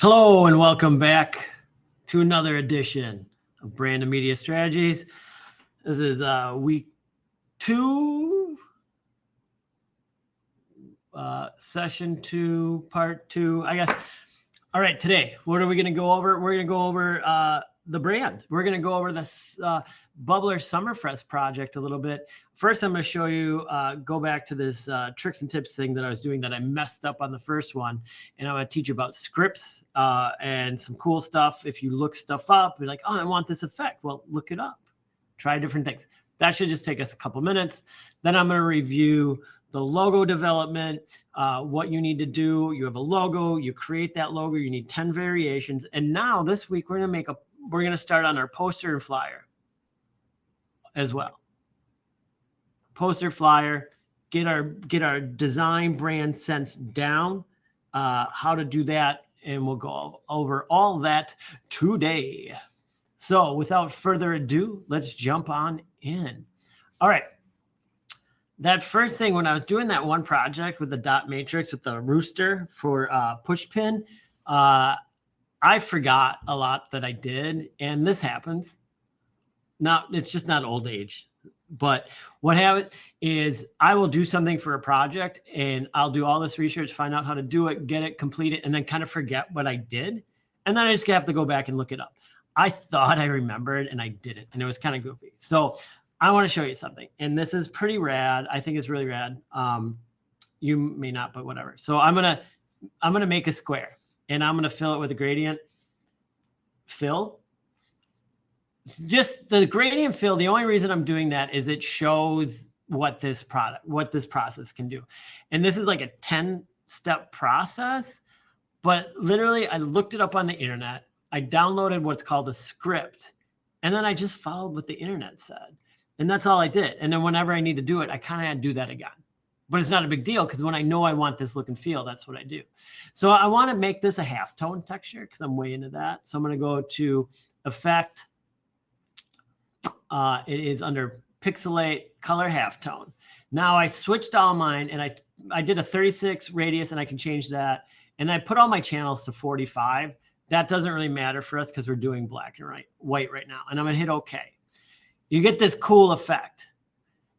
Hello and welcome back to another edition of Brand and Media Strategies. This is week 2, session 2, part 2, I guess. All right, today, what are we going to go over? We're going to go over the brand. We're going to go over this Bubbler Summerfest project a little bit. First, I'm going to show you, go back to this tricks and tips thing that I was doing that I messed up on the first one. And I'm going to teach you about scripts and some cool stuff. If you look stuff up, you're like, oh, I want this effect. Well, look it up. Try different things. That should just take us a couple minutes. Then I'm going to review the logo development, what you need to do. You have a logo, you create that logo, you need 10 variations. And now this week we're going to start on our poster and flyer as well. Poster, flyer, get our design brand sense down, how to do that, and we'll go over all that today. So without further ado, let's jump on in. All right. That first thing, when I was doing that one project with the dot matrix with the rooster for push pin, I forgot a lot that I did, and this happens. Now, it's just not old age. But what happens is I will do something for a project, and I'll do all this research, find out how to do it, get it, complete it, and then kind of forget what I did. And then I just have to go back and look it up. I thought I remembered, and I didn't, and it was kind of goofy. So I want to show you something, and this is pretty rad. I think it's really rad. You may not, but whatever. So I'm gonna make a square, and I'm gonna fill it with a gradient fill. Just the gradient fill. The only reason I'm doing that is it shows what this process can do, and this is like a 10-step process. But literally, I looked it up on the internet. I downloaded what's called a script, and then I just followed what the internet said. And that's all I did. And then whenever I need to do it, I kind of had to do that again. But it's not a big deal because when I know I want this look and feel, that's what I do. So I want to make this a halftone texture because I'm way into that. So I'm going to go to Effect. It is under Pixelate Color Halftone. Now I switched all mine, and I did a 36 radius, and I can change that. And I put all my channels to 45. That doesn't really matter for us because we're doing black and white right now. And I'm going to hit OK. You get this cool effect.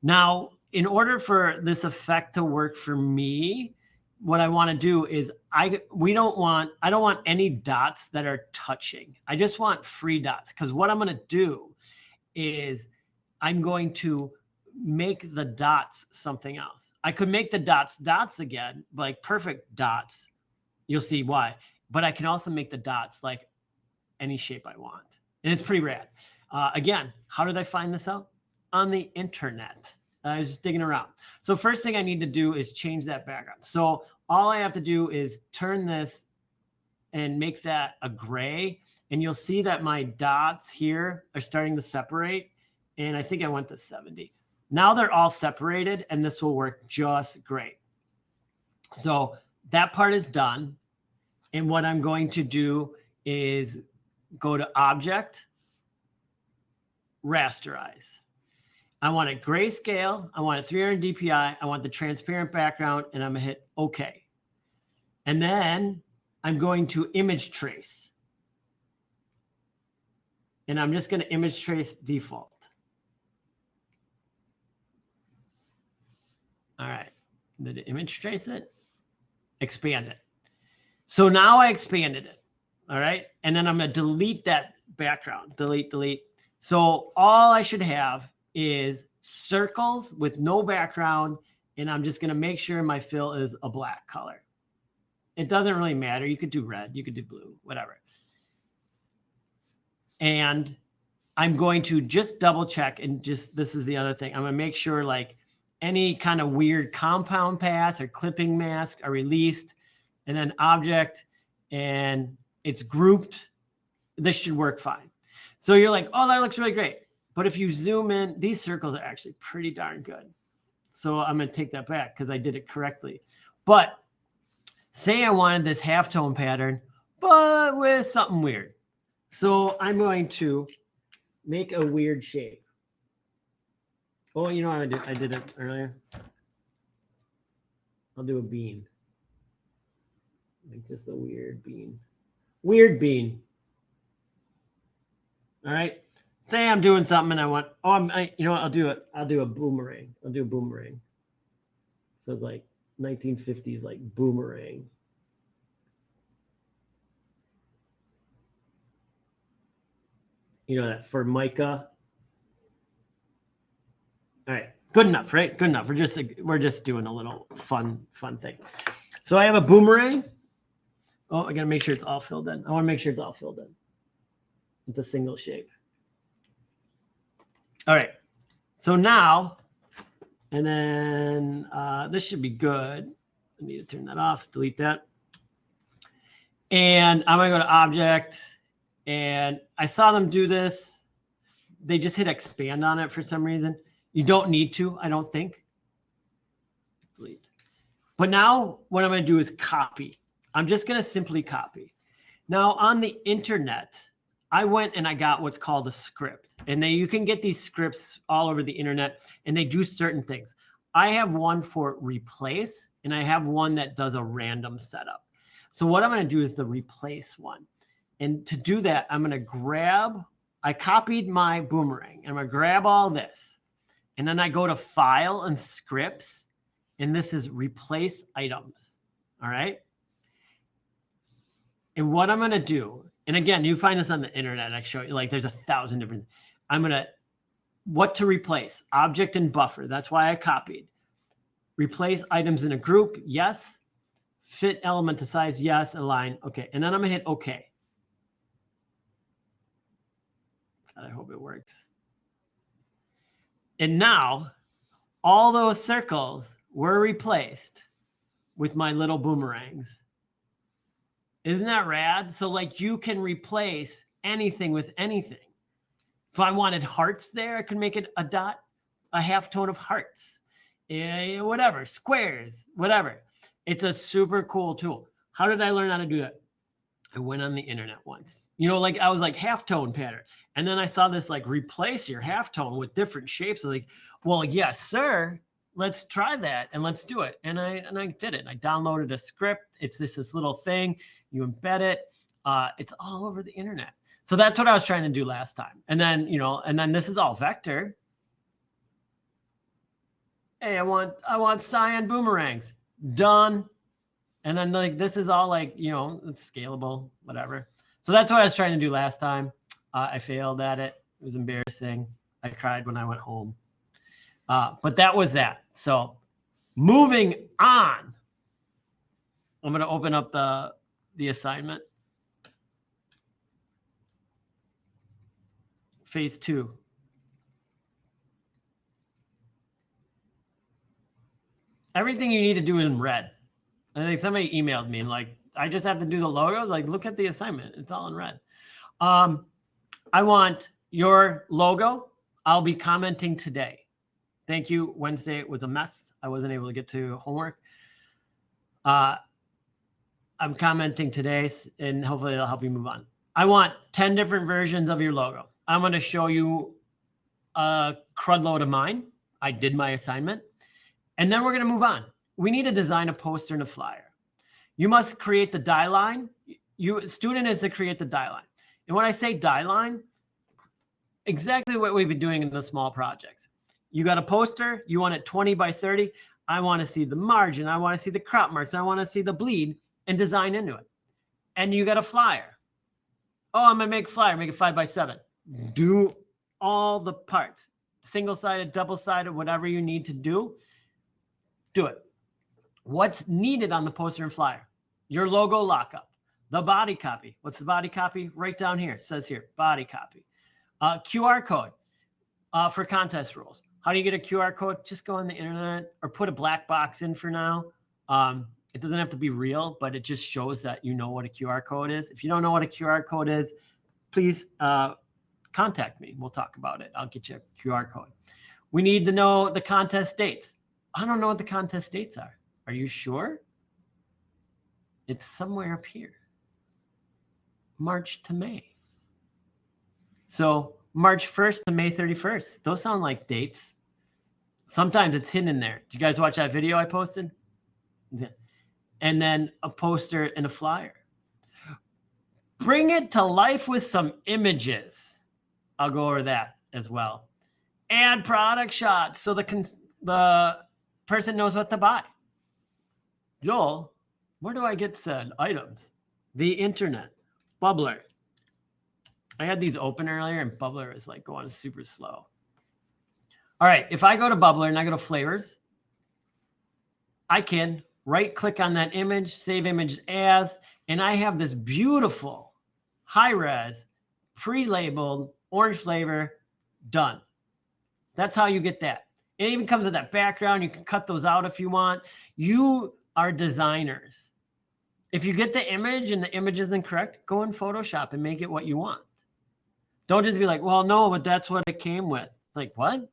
Now, in order for this effect to work for me, what I want to do is I don't want any dots that are touching. I just want free dots, because what I'm going to do is I'm going to make the dots something else. I could make the dots again, like perfect dots. You'll see why. But I can also make the dots like any shape I want. And it's pretty rad. Again, how did I find this out? On the internet. I was just digging around. So first thing I need to do is change that background. So all I have to do is turn this and make that a gray. And you'll see that my dots here are starting to separate. And I think I went to 70. Now they're all separated, and this will work just great. So that part is done. And what I'm going to do is go to Object, Rasterize. I want it grayscale. I want it 300 DPI. I want the transparent background, and I'm going to hit OK. And then I'm going to image trace. And I'm just going to image trace default. All right. Did it image trace it? Expand it. So now I expanded it. All right. And then I'm going to delete that background. Delete. So all I should have is circles with no background. And I'm just going to make sure my fill is a black color. It doesn't really matter. You could do red. You could do blue, whatever. And I'm going to just double check, and this is the other thing. I'm going to make sure like any kind of weird compound paths or clipping mask are released, and then object, and it's grouped. This should work fine. So you're like, oh, that looks really great. But if you zoom in, these circles are actually pretty darn good. So I'm going to take that back because I did it correctly. But say I wanted this halftone pattern, but with something weird. So I'm going to make a weird shape. Oh, you know what I did it earlier? I'll do a bean. Like just a weird bean. Weird bean. All right. Say I'm doing something and I want, you know what, I'll do it. I'll do a boomerang. I'll do a boomerang. So it's like 1950s, like boomerang. You know that Formica. All right, good enough, right? Good enough. We're just doing a little fun thing. So I have a boomerang. Oh, I gotta make sure it's all filled in. I want to make sure it's all filled in. It's a single shape. All right. So now, and then this should be good. I need to turn that off. Delete that. And I'm gonna go to Object, and I saw them do this. They just hit expand on it for some reason. You don't need to, I don't think. Delete. But now what I'm going to do is copy. I'm just going to simply copy. Now on the internet, I went and I got what's called a script. And you can get these scripts all over the internet, and they do certain things. I have one for replace, and I have one that does a random setup. So what I'm going to do is the replace one. And to do that, I'm going to grab, I copied my boomerang, and I'm going to grab all this. And then I go to File and Scripts, and this is Replace Items, all right? And what I'm gonna do, and again, you find this on the internet, I show you, like there's 1,000 different, what to replace? Object and buffer, that's why I copied. Replace items in a group, yes. Fit element to size, yes. Align, okay. And then I'm gonna hit okay. God, I hope it works. And now all those circles were replaced with my little boomerangs. Isn't that rad? So like you can replace anything with anything. If I wanted hearts there, I could make it a dot, a half tone of hearts, whatever, squares, whatever. It's a super cool tool. How did I learn how to do that? I went on the internet once. You know, like I was like halftone pattern. And then I saw this like replace your halftone with different shapes. I was like, well, yes, sir. Let's try that and let's do it. And I did it. I downloaded a script. It's this little thing. You embed it. It's all over the internet. So that's what I was trying to do last time. And then, you know, and then this is all vector. Hey, I want cyan boomerangs. Done. And then like this is all like, you know, it's scalable, whatever. So that's what I was trying to do last time. I failed at it. It was embarrassing. I cried when I went home. But that was that. So moving on, I'm going to open up the assignment. Phase 2. Everything you need to do is in red. I think somebody emailed me and like, I just have to do the logos. Like, look at the assignment. It's all in red. I want your logo. I'll be commenting today. Thank you. Wednesday was a mess. I wasn't able to get to homework. I'm commenting today, and hopefully it'll help you move on. I want 10 different versions of your logo. I'm going to show you a crud load of mine. I did my assignment. And then we're going to move on. We need to design a poster and a flyer. You must create the die line. Student is to create the die line. And when I say die line, exactly what we've been doing in the small projects. You got a poster, you want it 20 by 30. I want to see the margin. I want to see the crop marks. I want to see the bleed and design into it. And you got a flyer. Oh, I'm going to make a flyer, make it 5 by 7. Do all the parts, single-sided, double-sided, whatever you need to do it. What's needed on the poster and flyer? Your logo lockup, the body copy. What's the body copy? Right down here, it says here, body copy. QR code for contest rules. How do you get a QR code? Just go on the internet or put a black box in for now. It doesn't have to be real, but it just shows that you know what a QR code is. If you don't know what a QR code is, please contact me. We'll talk about it. I'll get you a QR code. We need to know the contest dates. I don't know what the contest dates are. Are you sure? It's somewhere up here. March to May. So March 1st to May 31st. Those sound like dates. Sometimes it's hidden in there. Did you guys watch that video I posted? Yeah. And then a poster and a flyer. Bring it to life with some images. I'll go over that as well. Add product shots so the person knows what to buy. Joel, where do I get said items? The internet. Bubbler. I had these open earlier and Bubbler is like going super slow. All right, if I go to Bubbler and I go to flavors, I can right click on that image, save image as, and I have this beautiful high res pre-labeled orange flavor done. That's how you get that. It even comes with that background. You can cut those out if you want. You are designers. If you get the image and the image isn't correct, go in Photoshop and make it what you want. Don't just be like, well, no, but that's what it came with. Like, what?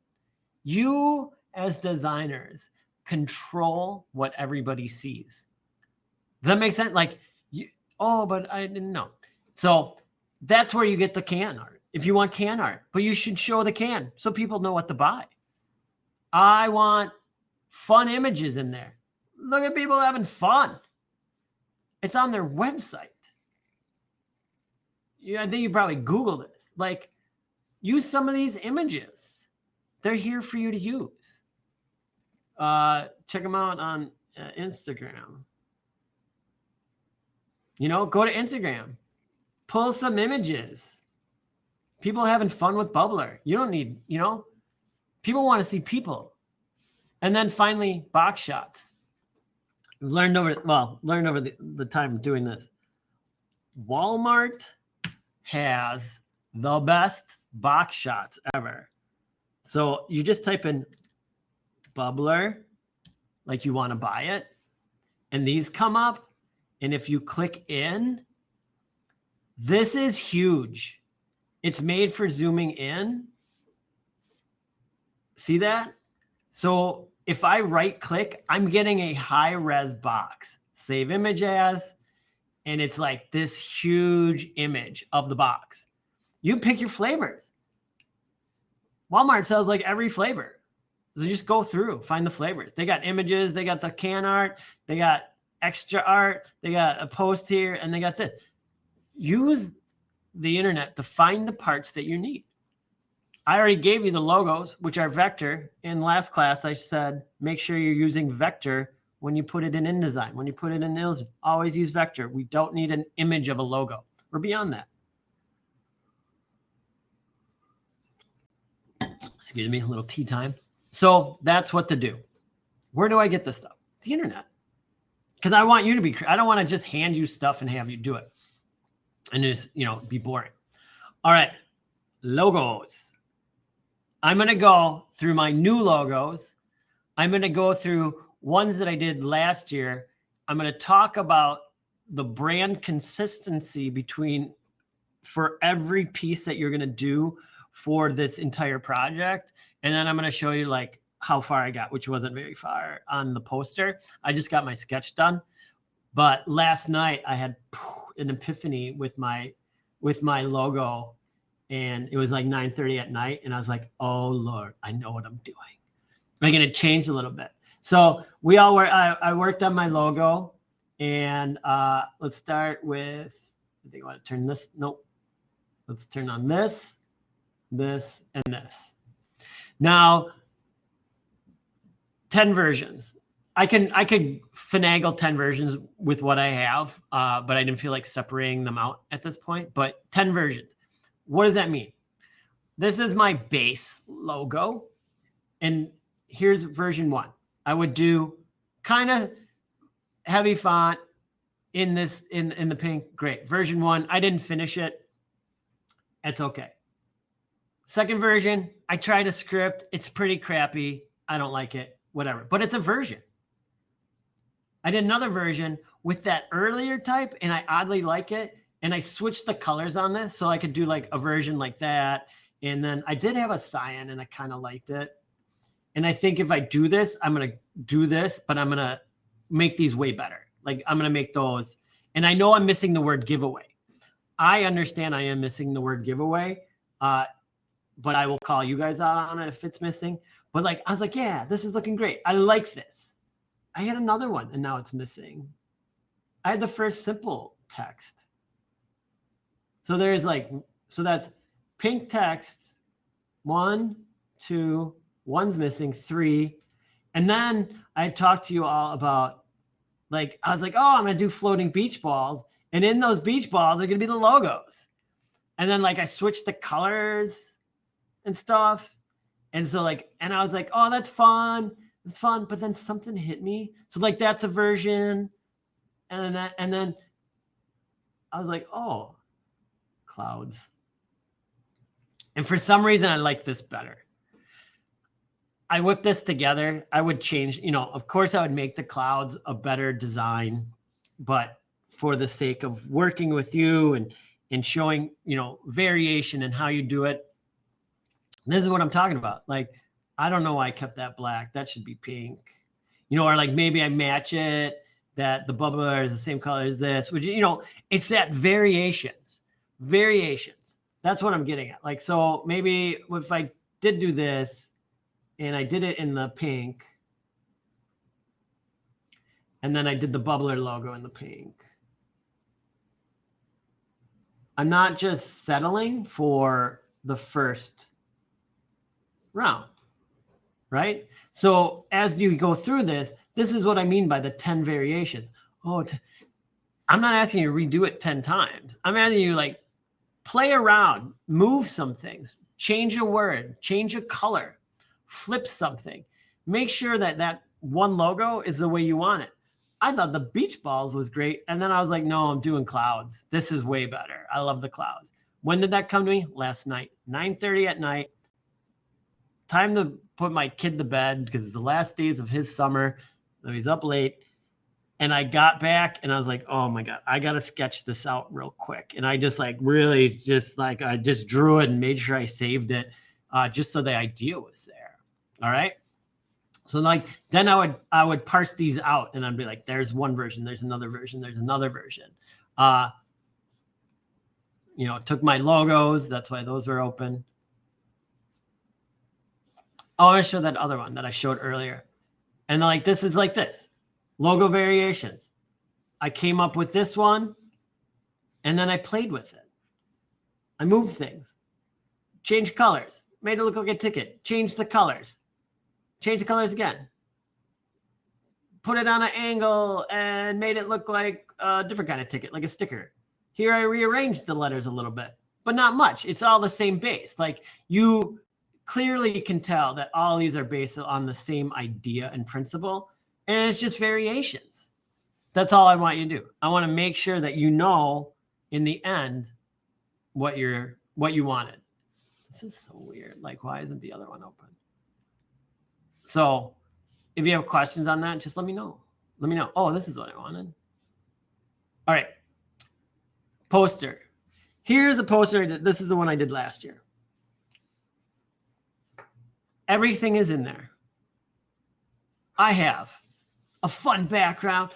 You as designers control what everybody sees. Does that make sense? Like, oh, but I didn't know. So that's where you get the can art. If you want can art, but you should show the can so people know what to buy. I want fun images in there. Look at people having fun. It's on their website. I think you probably Google this. Like, use some of these images. They're here for you to use. Check them out on Instagram. Go to Instagram. Pull some images. People having fun with Bubbler. You don't need, people want to see people. And then finally, box shots. Learned over the time doing this. Walmart has the best box shots ever. So you just type in Bubbler, like you want to buy it, and these come up. And if you click in, this is huge. It's made for zooming in. See that? So if I right click, I'm getting a high res box. Save image as, and it's like this huge image of the box. You pick your flavors. Walmart sells like every flavor. So just go through, find the flavors. They got images, they got the can art, they got extra art, they got a post here, and they got this. Use the internet to find the parts that you need. I already gave you the logos, which are vector. In last class, I said, make sure you're using vector when you put it in InDesign. When you put it in InDesign, always use vector. We don't need an image of a logo. We're beyond that. Excuse me, a little tea time. So that's what to do. Where do I get this stuff? The internet. Because I want you to be, I don't want to just hand you stuff and have you do it. And just, be boring. All right, logos. I'm going to go through my new logos. I'm going to go through ones that I did last year. I'm going to talk about the brand consistency for every piece that you're going to do for this entire project. And then I'm going to show you like how far I got, which wasn't very far on the poster. I just got my sketch done. But last night I had an epiphany with my logo. And it was like 9:30 at night. And I was like, oh, Lord, I know what I'm doing. I'm going to change a little bit. So I worked on my logo. And let's start with, I think I want to turn this. Nope. Let's turn on this, and this. Now, 10 versions. I could finagle 10 versions with what I have, but I didn't feel like separating them out at this point. But 10 versions. What does that mean? This is my base logo, and here's version 1. I would do kind of heavy font in this in the pink. Great. Version 1, I didn't finish it. It's okay. Second version, I tried a script. It's pretty crappy. I don't like it. Whatever. But it's a version. I did another version with that earlier type, and I oddly like it. And I switched the colors on this so I could do like a version like that. And then I did have a cyan, and I kind of liked it. And I think if I do this, I'm going to do this, but I'm going to make these way better. Like I'm going to make those. And I know I'm missing the word giveaway. I understand I am missing the word giveaway, but I will call you guys out on it if it's missing. But like, I was like, yeah, this is looking great. I like this. I had another one, and now it's missing. I had the first simple text. So there's like, so that's pink text, 1, 2, one's missing, 3. And then I talked to you all about, like, I was like, oh, I'm going to do floating beach balls. And in those beach balls are going to be the logos. And then like I switched the colors and stuff. And so like, and I was like, oh, that's fun. It's fun. But then something hit me. So like, that's a version. And then I was like, oh, clouds. And for some reason, I like this better. I whipped this together. I would change, of course I would make the clouds a better design, but for the sake of working with you and showing, variation in how you do it, this is what I'm talking about. Like, I don't know why I kept that black. That should be pink, or like maybe I match it, that the bubbler is the same color as this, which, it's that variations. That's what I'm getting at. Like, so maybe if I did do this and I did it in the pink, and then I did the bubbler logo in the pink, I'm not just settling for the first round, right? So as you go through this is what I mean by the 10 variations. I'm not asking you to redo it 10 times. I'm asking you, like, play around, move some things, change a word, change a color, flip something. Make sure that one logo is the way you want it. I thought the beach balls was great. And then I was like, no, I'm doing clouds. This is way better. I love the clouds. When did that come to me? Last night, 9:30 at night. Time to put my kid to bed because it's the last days of his summer. So he's up late. And I got back and I was like, oh my God, I got to sketch this out real quick. And I just I just drew it and made sure I saved it just so the idea was there. All right. So like, then I would parse these out and I'd be like, there's one version, there's another version, there's another version. Took my logos. That's why those were open. Oh, I want to show that other one that I showed earlier. And like, this is like this. Logo variations. I came up with this one and then I played with it. I moved things, changed colors, made it look like a ticket, changed the colors again, put it on an angle and made it look like a different kind of ticket, like a sticker. Here I rearranged the letters a little bit, but not much. It's all the same base. Like, you clearly can tell that all these are based on the same idea and principle. And it's just variations. That's all I want you to do. I want to make sure that in the end what you wanted. This is so weird. Like, why isn't the other one open? So if you have questions on that, just let me know. Oh, this is what I wanted. All right. Poster. Here's a poster. This is the one I did last year. Everything is in there. I have a fun background.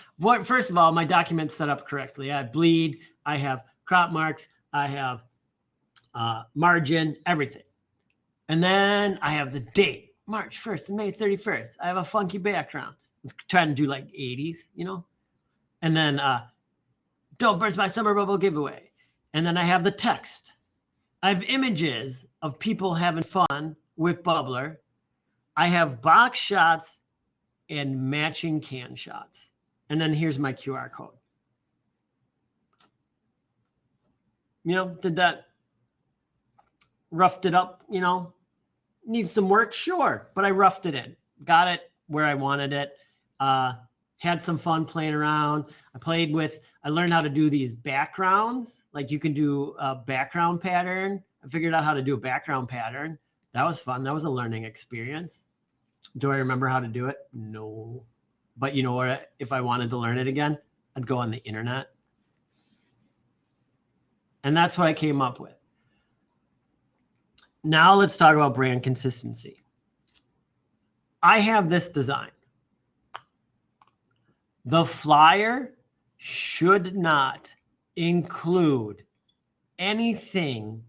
First of all, my document's set up correctly. I have bleed, I have crop marks, I have margin, everything. And then I have the date, March 1st to May 31st. I have a funky background. I was trying to do like 80s, And then don't burst my summer bubble giveaway. And then I have the text. I have images of people having fun with Bubbler. I have box shots and matching can shots. And then here's my QR code. Did that, roughed it up, needs some work? Sure, but I roughed it in. Got it where I wanted it. Had some fun playing around. I learned how to do these backgrounds. Like, you can do a background pattern. I figured out how to do a background pattern. That was fun. That was a learning experience. Do I remember how to do it? No. But you know what? If I wanted to learn it again, I'd go on the internet. And that's what I came up with. Now let's talk about brand consistency. I have this design. The flyer should not include anything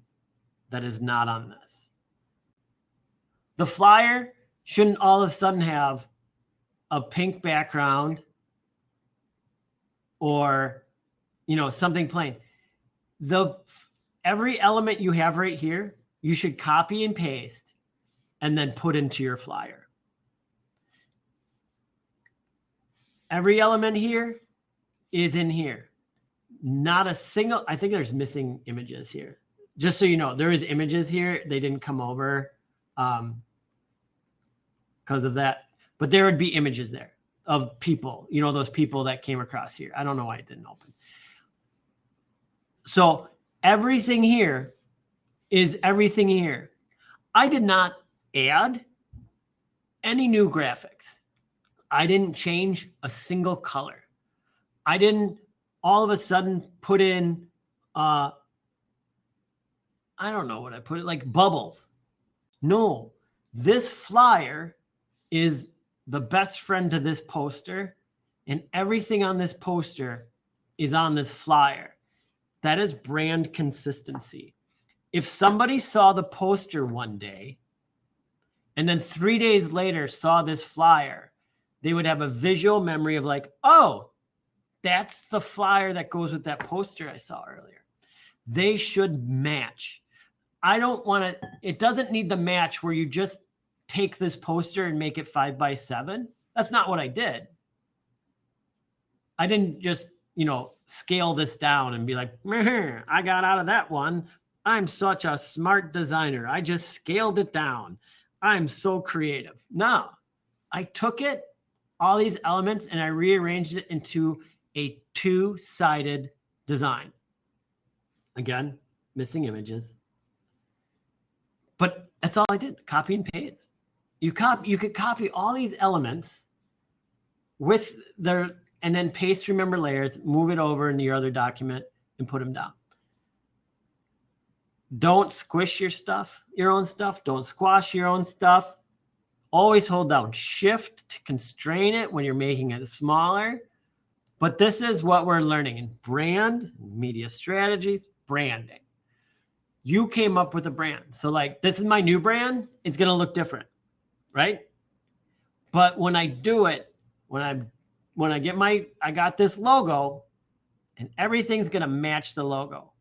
that is not on this. The flyer shouldn't all of a sudden have a pink background or, something plain. The every element you have right here, you should copy and paste and then put into your flyer. Every element here is in here. Not a single, I think there's missing images here. Just so you know, there is images here. They didn't come over because of that. But there would be images there of people, you know, those people that came across here. I don't know why it didn't open. So everything here is everything here. I did not add any new graphics. I didn't change a single color. I didn't all of a sudden put in, I don't know what I put it, like bubbles. No, this flyer is the best friend to this poster, and everything on this poster is on this flyer. That is brand consistency. If somebody saw the poster one day and then 3 days later saw this flyer, they would have a visual memory of like, oh, that's the flyer that goes with that poster I saw earlier. They should match. I don't want to, it doesn't need the match where you just take this poster and make it 5x7. That's not what I did. I didn't just, you know, scale this down and be like, I got out of that one. I'm such a smart designer. I just scaled it down. I'm so creative. No, I took it, all these elements, and I rearranged it into a two-sided design. Again, missing images. But that's all I did, copy and paste. You could copy all these elements with their, and then paste remember layers, move it over into your other document and put them down. Don't squish your own stuff. Don't squash your own stuff. Always hold down Shift to constrain it when you're making it smaller. But this is what we're learning in brand, media strategies, branding. You came up with a brand. So like, this is my new brand. It's going to look different, right? But when I do it, when I get I got this logo and everything's going to match the logo.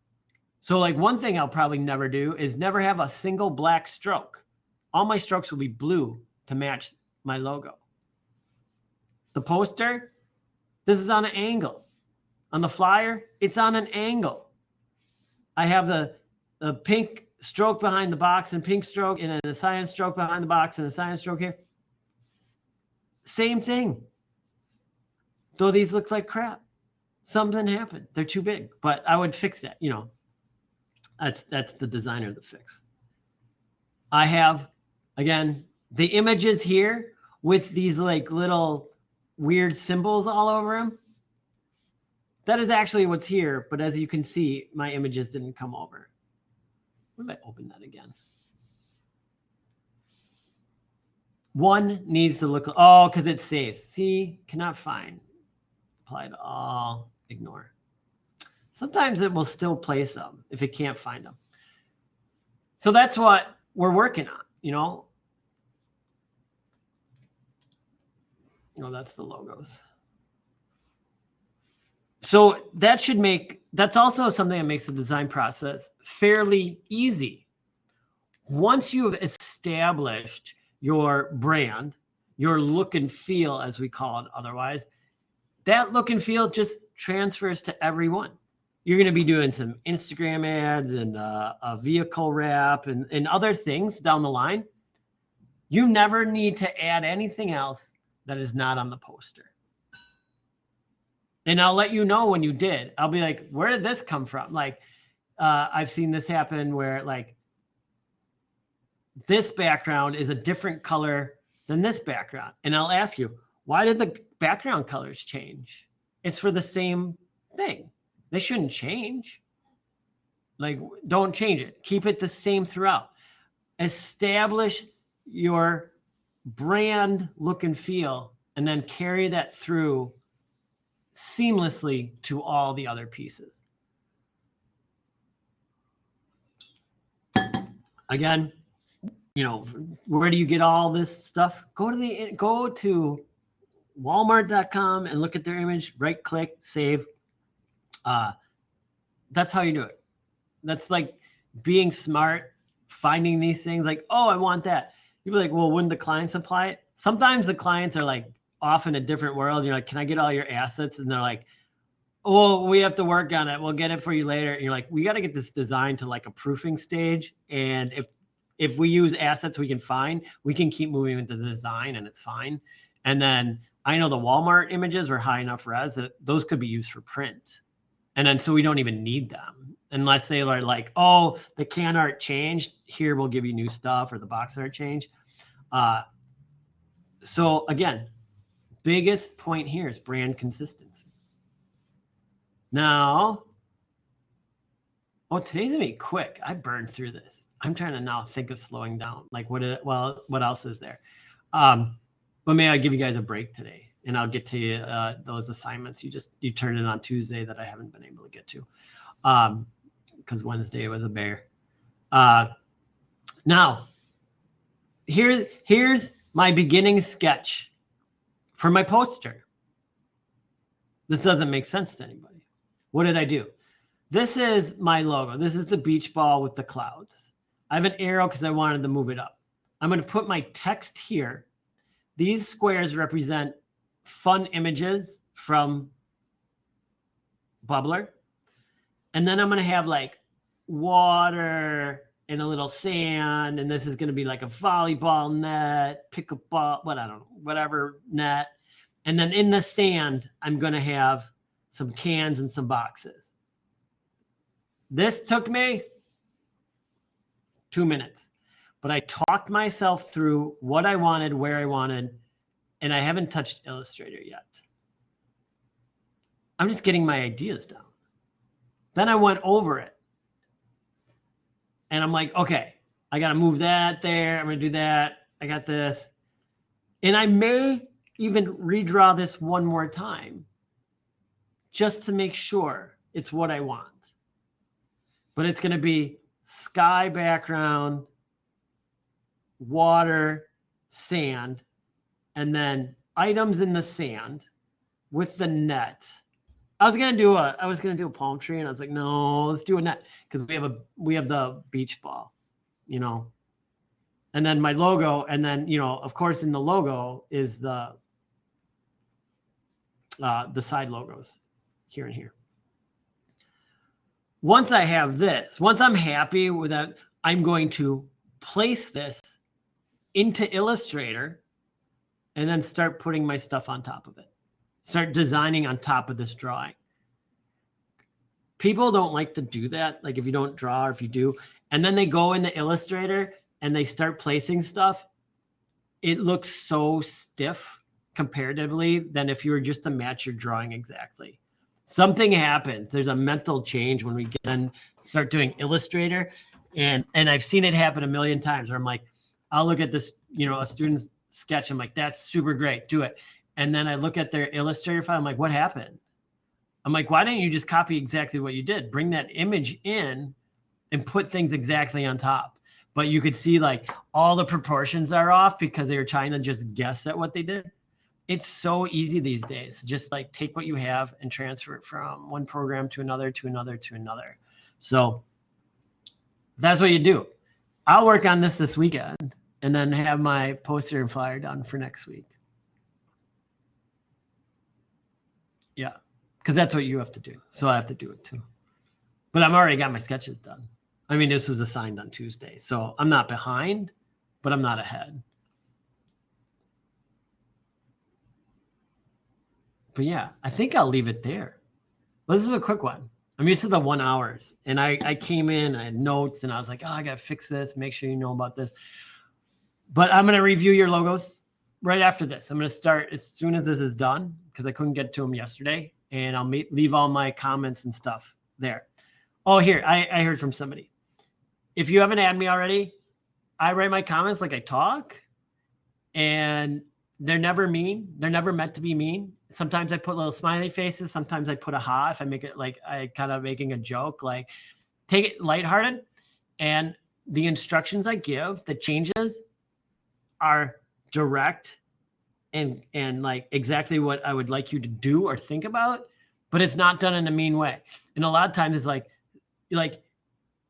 So like one thing I'll probably never do is never have a single black stroke. All my strokes will be blue to match my logo. The poster, this is on an angle. On the flyer, it's on an angle. I have the pink stroke behind the box and pink stroke, and then a cyan stroke behind the box and a cyan stroke here. Same thing. Though these look like crap. Something happened. They're too big, but I would fix that, you know. That's the designer that fix. I have, again, the images here with these like little weird symbols all over them. That is actually what's here, but as you can see, my images didn't come over. What if I open that again? One needs to look, oh, because it saves. See, cannot find. Apply to all, ignore. Sometimes it will still play some if it can't find them. So that's what we're working on, you know. No, that's the logos. So that should make, that's also something that makes the design process fairly easy. Once you have established your brand, your look and feel, as we call it otherwise, that look and feel just transfers to everyone. You're going to be doing some Instagram ads and a vehicle wrap and other things down the line. You never need to add anything else that is not on the poster. And I'll let you know when you did. I'll be like, where did this come from? Like, I've seen this happen where like this background is a different color than this background. And I'll ask you, why did the background colors change? It's for the same thing. They shouldn't change. Like, don't change it. Keep it the same throughout. Establish your brand look and feel, and then carry that through seamlessly to all the other pieces. Again, you know, where do you get all this stuff? Go to Walmart.com and look at their image, right click, save. That's how you do it. That's like being smart, finding these things like, oh, I want that. You'd be like, well, wouldn't the clients apply it? Sometimes the clients are like off in a different world. You're like, can I get all your assets? And they're like, oh, we have to work on it. We'll get it for you later. And you're like, we got to get this design to like a proofing stage. And if we use assets we can find, we can keep moving with the design and it's fine. And then I know the Walmart images are high enough res that those could be used for print. And then so we don't even need them unless they are like, oh, the can art changed. Here we'll give you new stuff, or the box art changed. So again, biggest point here is brand consistency. Now, oh, today's gonna be quick. I burned through this. I'm trying to now think of slowing down. Like what else is there? But may I give you guys a break today, and I'll get to you those assignments you turned in on Tuesday that I haven't been able to get to, because Wednesday was a bear. Now, here's my beginning sketch for my poster. This doesn't make sense to anybody. What did I do? This is my logo. This is the beach ball with the clouds. I have an arrow because I wanted to move it up. I'm going to put my text here. These squares represent fun images from Bubbler. And then I'm going to have like water and a little sand. And this is going to be like a volleyball net, pickleball, whatever net. And then in the sand, I'm going to have some cans and some boxes. This took me 2 minutes, but I talked myself through what I wanted, where I wanted, and I haven't touched Illustrator yet. I'm just getting my ideas down. Then I went over it. And I'm like, okay, I got to move that there. I'm going to do that. I got this. And I may even redraw this one more time just to make sure it's what I want. But it's going to be sky background, water, sand, and then items in the sand with the net. I was gonna do a palm tree, and I was like, no, let's do a net because we have the beach ball, you know. And then my logo, and then of course in the logo is the side logos here and here. Once I have this, once I'm happy with that, I'm going to place this into Illustrator and then start putting my stuff on top of it. Start designing on top of this drawing. People don't like to do that. Like if you don't draw, or if you do, and then they go into Illustrator and they start placing stuff, it looks so stiff comparatively than if you were just to match your drawing exactly. Something happens. There's a mental change when we get and start doing Illustrator. And I've seen it happen a million times where I'm like, I'll look at this, a student's sketch. I'm like, that's super great. Do it. And then I look at their Illustrator file. I'm like, what happened? I'm like, why didn't you just copy exactly what you did? Bring that image in and put things exactly on top. But you could see like all the proportions are off because they were trying to just guess at what they did. It's so easy these days. Just like take what you have and transfer it from one program to another, to another, to another. So that's what you do. I'll work on this weekend and then have my poster and flyer done for next week. Yeah, because that's what you have to do. So I have to do it too. But I've already got my sketches done. I mean, this was assigned on Tuesday. So I'm not behind, but I'm not ahead. But yeah, I think I'll leave it there. Well, this is a quick one. I'm used to the 1 hours. And I came in, I had notes, and I was like, oh, I got to fix this. Make sure you know about this. But I'm going to review your logos right after this. I'm going to start as soon as this is done because I couldn't get to them yesterday. And I'll leave all my comments and stuff there. Oh, here, I heard from somebody. If you haven't added me already, I write my comments like I talk. And they're never mean. They're never meant to be mean. Sometimes I put little smiley faces. Sometimes I put a ha if I make it like I kind of making a joke. Like take it lighthearted. And the instructions I give, the changes are direct and like exactly what I would like you to do or think about, but it's not done in a mean way. And a lot of times it's like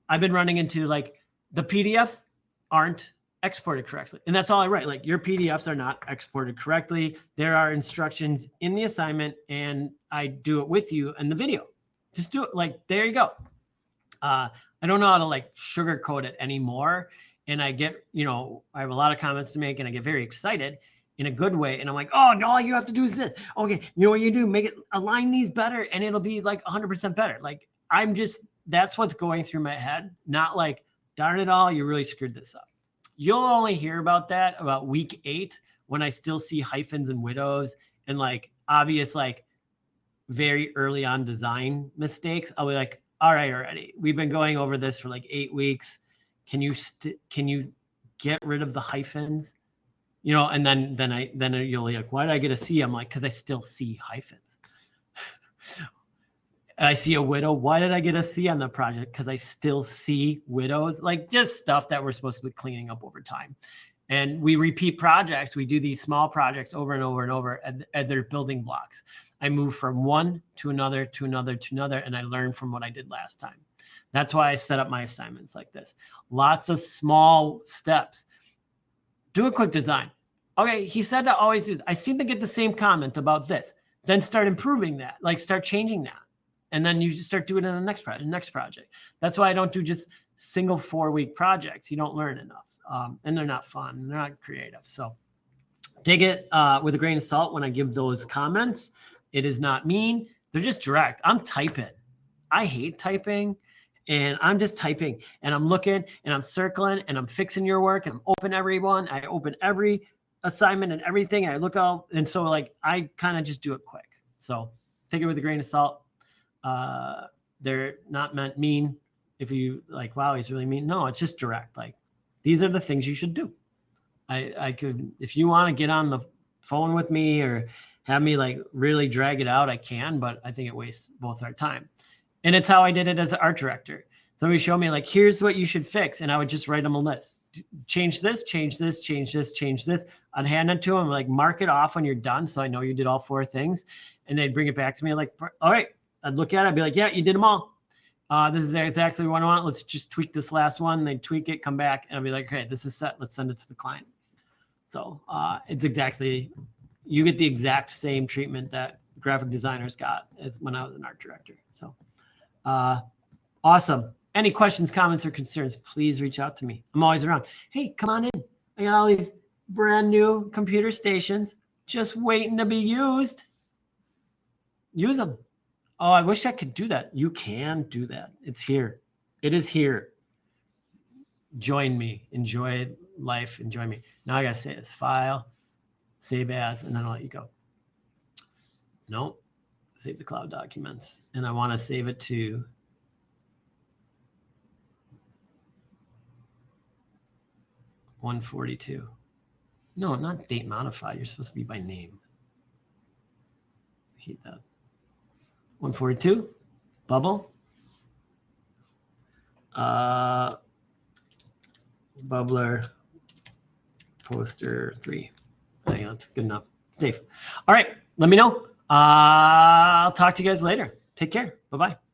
I've been running into like the PDFs aren't exported correctly. And that's all I write. Like your PDFs are not exported correctly. There are instructions in the assignment and I do it with you in the video. Just do it. Like, there you go. I don't know how to like sugarcoat it anymore. And I get, you know, I have a lot of comments to make and I get very excited in a good way. And I'm like, oh, no, all you have to do is this. Okay, you know what you do? Make it, align these better and it'll be like 100% better. Like, I'm just, that's what's going through my head. Not like, darn it all, you really screwed this up. You'll only hear about that about week 8 when I still see hyphens and widows and like obvious, like very early on design mistakes. I'll be like, all right, already. We've been going over this for like 8 weeks. Can you get rid of the hyphens? You know, and then you'll be like, why did I get a C? I'm like, because I still see hyphens. I see a widow. Why did I get a C on the project? Because I still see widows. Like just stuff that we're supposed to be cleaning up over time. And we repeat projects. We do these small projects over and over and over, and they're building blocks. I move from one to another, to another, to another, and I learn from what I did last time. That's why I set up my assignments like this. Lots of small steps. Do a quick design. Okay, he said to always do that. I seem to get the same comment about this. Then start improving that, like start changing that. And then you just start doing it in the next project. That's why I don't do just single 4-week projects. You don't learn enough. And they're not fun. They're not creative. So take it with a grain of salt when I give those comments. It is not mean. They're just direct. I'm typing. I hate typing. And I'm just typing. And I'm looking. And I'm circling. And I'm fixing your work. And I'm open everyone. I open every assignment and everything. I look all. And so like I kind of just do it quick. So take it with a grain of salt. They're not meant mean. If you like, wow, he's really mean. No, it's just direct. Like these are the things you should do. I could, if you want to get on the phone with me or have me like really drag it out, I can, but I think it wastes both our time. And it's how I did it as an art director. Somebody showed me like, here's what you should fix. And I would just write them a list. Change this, change this, change this, change this. I'd hand it to them, like mark it off when you're done. So I know you did all 4 things. And they'd bring it back to me like, all right. I'd look at it, I'd be like, yeah, you did them all. This is exactly what I want. Let's just tweak this last one. They'd tweak it, come back, and I'd be like, okay, this is set. Let's send it to the client. So it's exactly, you get the exact same treatment that graphic designers got as when I was an art director. So awesome. Any questions, comments, or concerns, please reach out to me. I'm always around. Hey, come on in. I got all these brand new computer stations just waiting to be used. Use them. Oh, I wish I could do that. You can do that. It's here. It is here. Join me. Enjoy life. Enjoy me. Now I got to say this. File, save as, and then I'll let you go. Nope. Save the cloud documents. And I want to save it to $142. No, not date modified. You're supposed to be by name. I hate that. 142, bubble, bubbler, poster 3. I think that's good enough. Safe. All right, let me know. I'll talk to you guys later. Take care. Bye-bye.